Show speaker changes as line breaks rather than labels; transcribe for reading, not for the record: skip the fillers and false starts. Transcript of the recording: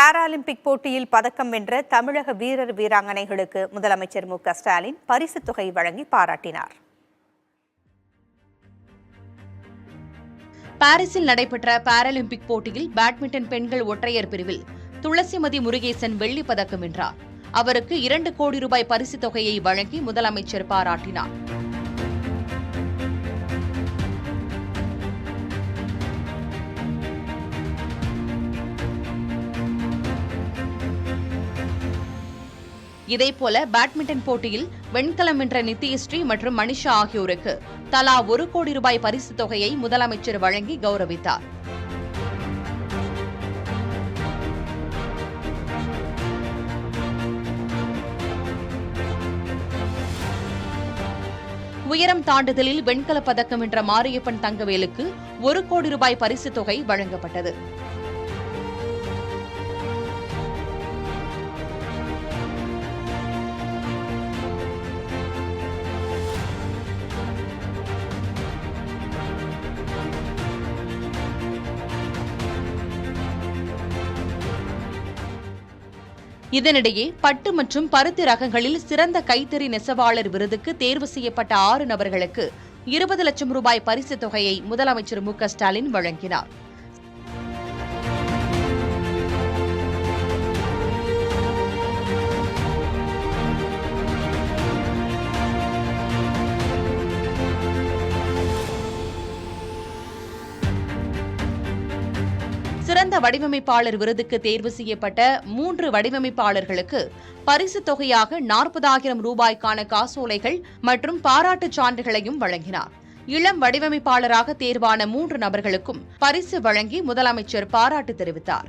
Paralympic போட்டியில் பதக்கம் வென்ற தமிழக வீரர் வீராங்கனைகளுக்கு முதலமைச்சர் மு.க.ஸ்டாலின் பரிசுத் தொகை வழங்கி பாராட்டினார்.
பாரிஸில் நடைபெற்ற பாராலிம்பிக் போட்டியில் பேட்மிண்டன் பெண்கள் ஒற்றையர் பிரிவில் துளசிமதி முருகேசன் வெள்ளிப் பதக்கம் வென்றார். அவருக்கு 2 கோடி ரூபாய் பரிசுத் தொகையை வழங்கி முதலமைச்சர் பாராட்டினார். இதேபோல பேட்மிண்டன் போட்டியில் வெண்கலம் வென்ற நித்யஸ்ரீ மற்றும் மனிஷா ஆகியோருக்கு தலா 1 கோடி ரூபாய் பரிசுத் தொகையை முதலமைச்சர் வழங்கி கௌரவித்தார். உயரம் தாண்டுதலில் வெண்கலப் பதக்கம் வென்ற மாரியப்பன் தங்கவேலுக்கு 1 கோடி ரூபாய் பரிசுத் தொகை வழங்கப்பட்டது. இதனிடையே பட்டு மற்றும் பருத்தி ரகங்களில் சிறந்த கைத்தறி நெசவாளர் விருதுக்கு தேர்வு செய்யப்பட்ட 6 நபர்களுக்கு 20 லட்சம் ரூபாய் பரிசுத் தொகையை முதலமைச்சர் மு.க.ஸ்டாலின் வழங்கினார். சிறந்த வடிவமைப்பாளர் விருதுக்கு தேர்வு செய்யப்பட்ட 3 வடிவமைப்பாளர்களுக்கு பரிசுத் தொகையாக 40,000 ரூபாய்க்கான காசோலைகள் மற்றும் பாராட்டுச் சான்றுகளையும் வழங்கினார். இளம் வடிவமைப்பாளராக தேர்வான 3 நபர்களுக்கும் பரிசு வழங்கி முதலமைச்சர் பாராட்டு தெரிவித்தார்.